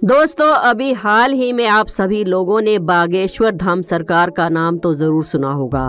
दोस्तों, अभी हाल ही में आप सभी लोगों ने बागेश्वर धाम सरकार का नाम तो जरूर सुना होगा।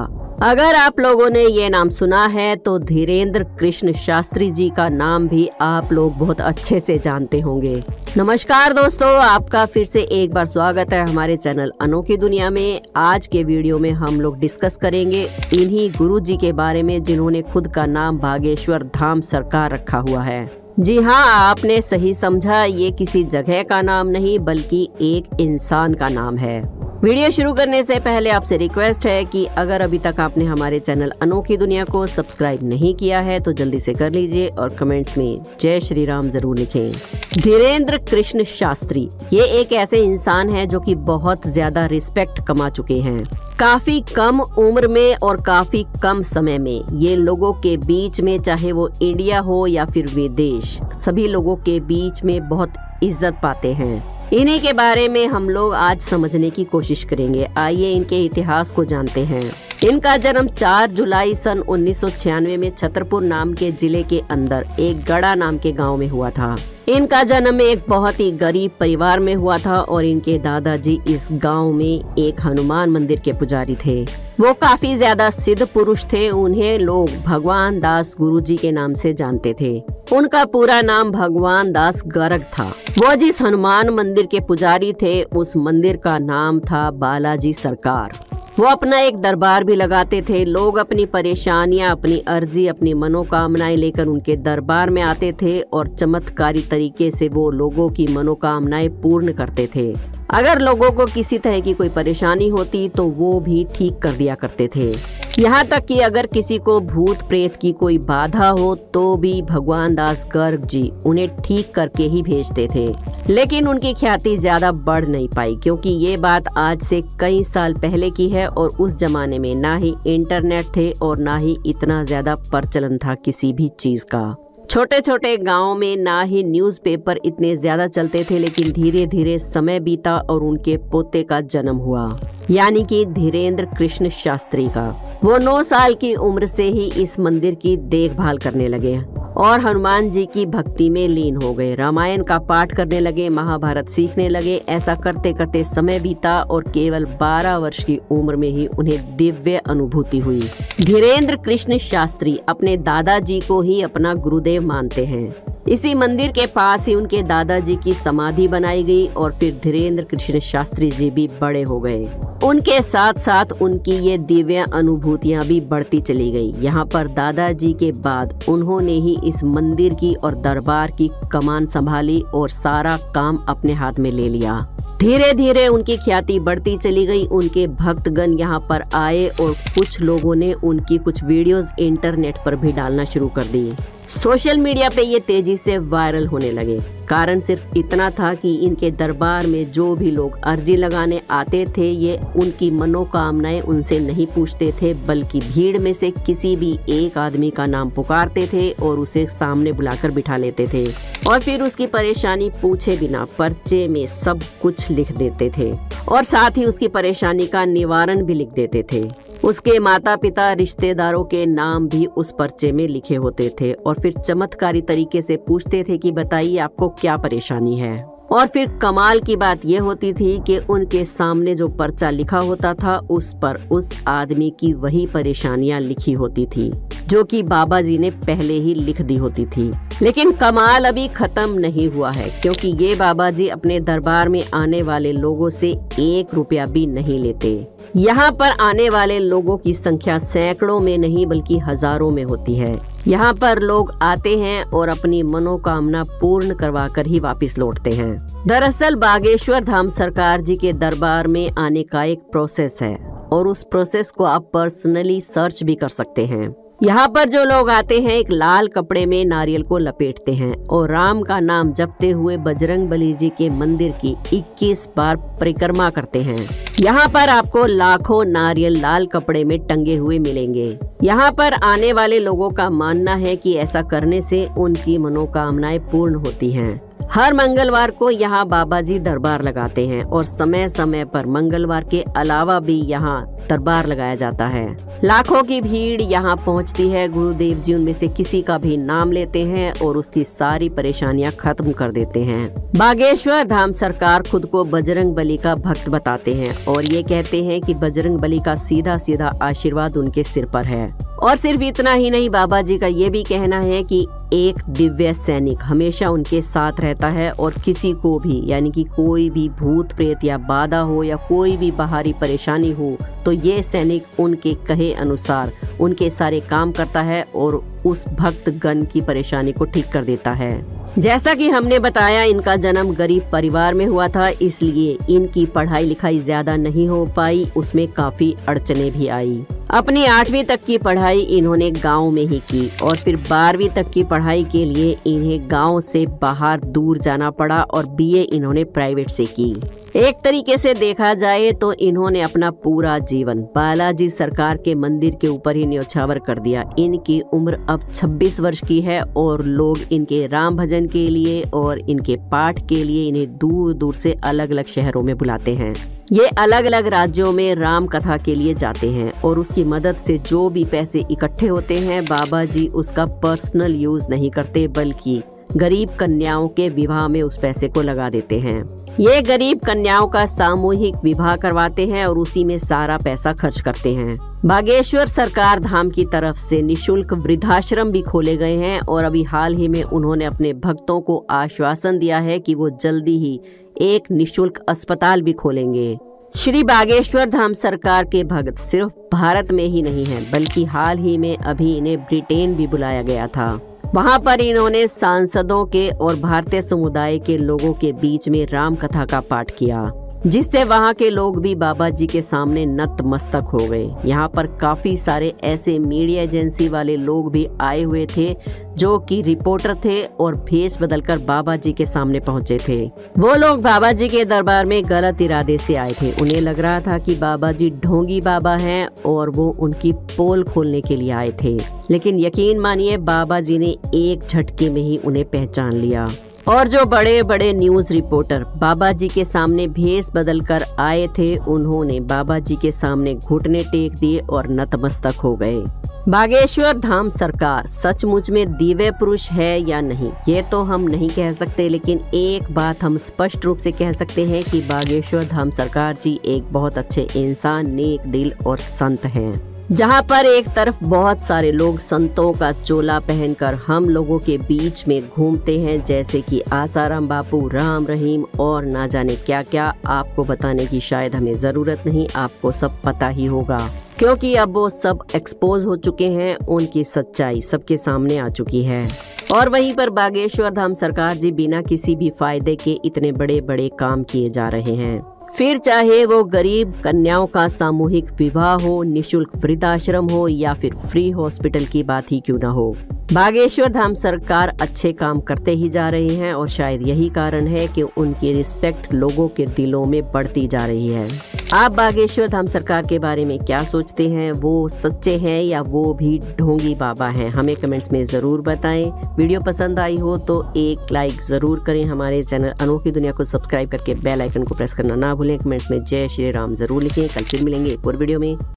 अगर आप लोगों ने ये नाम सुना है तो धीरेन्द्र कृष्ण शास्त्री जी का नाम भी आप लोग बहुत अच्छे से जानते होंगे। नमस्कार दोस्तों, आपका फिर से एक बार स्वागत है हमारे चैनल अनोखी दुनिया में। आज के वीडियो में हम लोग डिस्कस करेंगे इन्हीं गुरु जी के बारे में जिन्होंने खुद का नाम बागेश्वर धाम सरकार रखा हुआ है। जी हाँ, आपने सही समझा, ये किसी जगह का नाम नहीं बल्कि एक इंसान का नाम है। वीडियो शुरू करने से पहले आपसे रिक्वेस्ट है कि अगर अभी तक आपने हमारे चैनल अनोखी दुनिया को सब्सक्राइब नहीं किया है तो जल्दी से कर लीजिए और कमेंट्स में जय श्री राम जरूर लिखें। धीरेन्द्र कृष्ण शास्त्री ये एक ऐसे इंसान है जो कि बहुत ज्यादा रिस्पेक्ट कमा चुके हैं। काफी कम उम्र में और काफी कम समय में ये लोगों के बीच में, चाहे वो इंडिया हो या फिर विदेश, सभी लोगों के बीच में बहुत इज्जत पाते हैं। इन्हीं के बारे में हम लोग आज समझने की कोशिश करेंगे। आइए इनके इतिहास को जानते हैं। इनका जन्म 4 जुलाई सन 1996 में छतरपुर नाम के जिले के अंदर एक गड़ा नाम के गांव में हुआ था। इनका जन्म एक बहुत ही गरीब परिवार में हुआ था और इनके दादाजी इस गांव में एक हनुमान मंदिर के पुजारी थे। वो काफी ज्यादा सिद्ध पुरुष थे। उन्हें लोग भगवान दास गुरुजी के नाम से जानते थे। उनका पूरा नाम भगवान दास गर्ग था। वो जिस हनुमान मंदिर के पुजारी थे उस मंदिर का नाम था बालाजी सरकार। वो अपना एक दरबार भी लगाते थे। लोग अपनी परेशानियां, अपनी अर्जी, अपनी मनोकामनाएं लेकर उनके दरबार में आते थे और चमत्कारी तरीके से वो लोगों की मनोकामनाएं पूर्ण करते थे। अगर लोगों को किसी तरह की कोई परेशानी होती तो वो भी ठीक कर दिया करते थे। यहाँ तक कि अगर किसी को भूत प्रेत की कोई बाधा हो तो भी भगवान दास गर्ग जी उन्हें ठीक करके ही भेजते थे। लेकिन उनकी ख्याति ज्यादा बढ़ नहीं पाई क्योंकि ये बात आज से कई साल पहले की है और उस जमाने में ना ही इंटरनेट थे और ना ही इतना ज्यादा प्रचलन था किसी भी चीज का। छोटे छोटे गांव में ना ही न्यूज़पेपर इतने ज्यादा चलते थे। लेकिन धीरे धीरे समय बीता और उनके पोते का जन्म हुआ, यानी कि धीरेन्द्र कृष्ण शास्त्री का। वो 9 साल की उम्र से ही इस मंदिर की देखभाल करने लगे और हनुमान जी की भक्ति में लीन हो गए। रामायण का पाठ करने लगे, महाभारत सीखने लगे। ऐसा करते करते समय बीता और केवल 12 वर्ष की उम्र में ही उन्हें दिव्य अनुभूति हुई। धीरेन्द्र कृष्ण शास्त्री अपने दादाजी को ही अपना गुरुदेव मानते हैं। इसी मंदिर के पास ही उनके दादाजी की समाधि बनाई गई और फिर धीरेन्द्र कृष्ण शास्त्री जी भी बड़े हो गए। उनके साथ साथ उनकी ये दिव्य अनुभूतियां भी बढ़ती चली गई। यहाँ पर दादाजी के बाद उन्होंने ही इस मंदिर की और दरबार की कमान संभाली और सारा काम अपने हाथ में ले लिया। धीरे धीरे उनकी ख्याति बढ़ती चली गई। उनके भक्तगण यहाँ पर आए और कुछ लोगों ने उनकी कुछ वीडियोस इंटरनेट पर भी डालना शुरू कर दी। सोशल मीडिया पे ये तेजी से वायरल होने लगे। कारण सिर्फ इतना था कि इनके दरबार में जो भी लोग अर्जी लगाने आते थे ये उनकी मनोकामनाएं उनसे नहीं पूछते थे बल्कि भीड़ में से किसी भी एक आदमी का नाम पुकारते थे और उसे सामने बुलाकर बिठा लेते थे और फिर उसकी परेशानी पूछे बिना पर्चे में सब कुछ लिख देते थे और साथ ही उसकी परेशानी का निवारण भी लिख देते थे। उसके माता पिता, रिश्तेदारों के नाम भी उस पर्चे में लिखे होते थे और फिर चमत्कारी तरीके से पूछते थे कि बताइए आपको क्या परेशानी है। और फिर कमाल की बात यह होती थी कि उनके सामने जो पर्चा लिखा होता था उस पर उस आदमी की वही परेशानियां लिखी होती थी जो कि बाबा जी ने पहले ही लिख दी होती थी। लेकिन कमाल अभी खत्म नहीं हुआ है क्योंकि ये बाबा जी अपने दरबार में आने वाले लोगों से 1 रुपया भी नहीं लेते। यहाँ पर आने वाले लोगों की संख्या सैकड़ों में नहीं बल्कि हजारों में होती है। यहाँ पर लोग आते हैं और अपनी मनोकामना पूर्ण करवाकर ही वापस लौटते हैं। दरअसल बागेश्वर धाम सरकार जी के दरबार में आने का एक प्रोसेस है और उस प्रोसेस को आप पर्सनली सर्च भी कर सकते हैं। यहाँ पर जो लोग आते हैं एक लाल कपड़े में नारियल को लपेटते हैं और राम का नाम जपते हुए बजरंगबली जी के मंदिर की 21 बार परिक्रमा करते हैं। यहाँ पर आपको लाखों नारियल लाल कपड़े में टंगे हुए मिलेंगे। यहाँ पर आने वाले लोगों का मानना है कि ऐसा करने से उनकी मनोकामनाएं पूर्ण होती हैं। हर मंगलवार को यहाँ बाबा जी दरबार लगाते हैं और समय समय पर मंगलवार के अलावा भी यहाँ दरबार लगाया जाता है। लाखों की भीड़ यहाँ पहुँचती है। गुरुदेव जी उनमें से किसी का भी नाम लेते हैं और उसकी सारी परेशानियाँ खत्म कर देते हैं। बागेश्वर धाम सरकार खुद को बजरंग बली का भक्त बताते हैं और ये कहते हैं कि बजरंग बली का सीधा सीधा आशीर्वाद उनके सिर पर है। और सिर्फ इतना ही नहीं, बाबा जी का ये भी कहना है कि एक दिव्य सैनिक हमेशा उनके साथ रहता है और किसी को भी, यानी कि कोई भी भूत प्रेत या बाधा हो या कोई भी बाहरी परेशानी हो तो ये सैनिक उनके कहे अनुसार उनके सारे काम करता है और उस भक्त गण की परेशानी को ठीक कर देता है। जैसा कि हमने बताया, इनका जन्म गरीब परिवार में हुआ था, इसलिए इनकी पढ़ाई लिखाई ज्यादा नहीं हो पाई, उसमें काफी अड़चने भी आई। अपनी 8वीं तक की पढ़ाई इन्होंने गांव में ही की और फिर 12वीं तक की पढ़ाई के लिए इन्हें गांव से बाहर दूर जाना पड़ा और बीए इन्होंने प्राइवेट से की। एक तरीके से देखा जाए तो इन्होंने अपना पूरा जीवन बालाजी सरकार के मंदिर के ऊपर ही न्योछावर कर दिया। इनकी उम्र अब 26 वर्ष की है और लोग इनके राम भजन के लिए और इनके पाठ के लिए इन्हें दूर दूर से अलग अलग शहरों में बुलाते हैं। ये अलग अलग राज्यों में राम कथा के लिए जाते हैं और उसकी मदद से जो भी पैसे इकट्ठे होते हैं बाबा जी उसका पर्सनल यूज नहीं करते, बल्कि गरीब कन्याओं के विवाह में उस पैसे को लगा देते हैं। ये गरीब कन्याओं का सामूहिक विवाह करवाते हैं और उसी में सारा पैसा खर्च करते हैं। बागेश्वर सरकार धाम की तरफ से निशुल्क वृद्धाश्रम भी खोले गए हैं और अभी हाल ही में उन्होंने अपने भक्तों को आश्वासन दिया है कि वो जल्दी ही एक निशुल्क अस्पताल भी खोलेंगे। श्री बागेश्वर धाम सरकार के भक्त सिर्फ भारत में ही नहीं हैं, बल्कि हाल ही में अभी इन्हें ब्रिटेन भी बुलाया गया था। वहां पर इन्होंने सांसदों के और भारतीय समुदाय के लोगों के बीच में राम कथा का पाठ किया, जिससे वहां के लोग भी बाबा जी के सामने नतमस्तक हो गए। यहाँ पर काफी सारे ऐसे मीडिया एजेंसी वाले लोग भी आए हुए थे जो कि रिपोर्टर थे और भेष बदलकर बाबा जी के सामने पहुंचे थे। वो लोग बाबा जी के दरबार में गलत इरादे से आए थे। उन्हें लग रहा था कि बाबा जी ढोंगी बाबा हैं और वो उनकी पोल खोलने के लिए आए थे, लेकिन यकीन मानिए बाबा जी ने एक झटके में ही उन्हें पहचान लिया। और जो बड़े बड़े न्यूज रिपोर्टर बाबा जी के सामने भेष बदल कर आए थे, उन्होंने बाबा जी के सामने घुटने टेक दिए और नतमस्तक हो गए। बागेश्वर धाम सरकार सचमुच में दिव्य पुरुष है या नहीं, ये तो हम नहीं कह सकते, लेकिन एक बात हम स्पष्ट रूप से कह सकते हैं कि बागेश्वर धाम सरकार जी एक बहुत अच्छे इंसान, नेक दिल और संत हैं। जहाँ पर एक तरफ बहुत सारे लोग संतों का चोला पहनकर हम लोगों के बीच में घूमते हैं, जैसे कि आसाराम बापू, राम रहीम और ना जाने क्या क्या। आपको बताने की शायद हमें जरूरत नहीं, आपको सब पता ही होगा, क्योंकि अब वो सब एक्सपोज हो चुके हैं, उनकी सच्चाई सबके सामने आ चुकी है। और वहीं पर बागेश्वर धाम सरकार जी बिना किसी भी फायदे के इतने बड़े बड़े काम किए जा रहे हैं। फिर चाहे वो गरीब कन्याओं का सामूहिक विवाह हो, निशुल्क वृद्धाश्रम हो या फिर फ्री हॉस्पिटल की बात ही क्यों ना हो, बागेश्वर धाम सरकार अच्छे काम करते ही जा रहे हैं और शायद यही कारण है कि उनकी रिस्पेक्ट लोगों के दिलों में बढ़ती जा रही है। आप बागेश्वर धाम सरकार के बारे में क्या सोचते हैं? वो सच्चे हैं या वो भी ढोंगी बाबा हैं? हमें कमेंट्स में जरूर बताएं। वीडियो पसंद आई हो तो एक लाइक जरूर करें। हमारे चैनल अनोखी दुनिया को सब्सक्राइब करके बेल आइकन को प्रेस करना ना भूलें। कमेंट्स में जय श्री राम जरूर लिखें। कल फिर मिलेंगे एक और वीडियो में।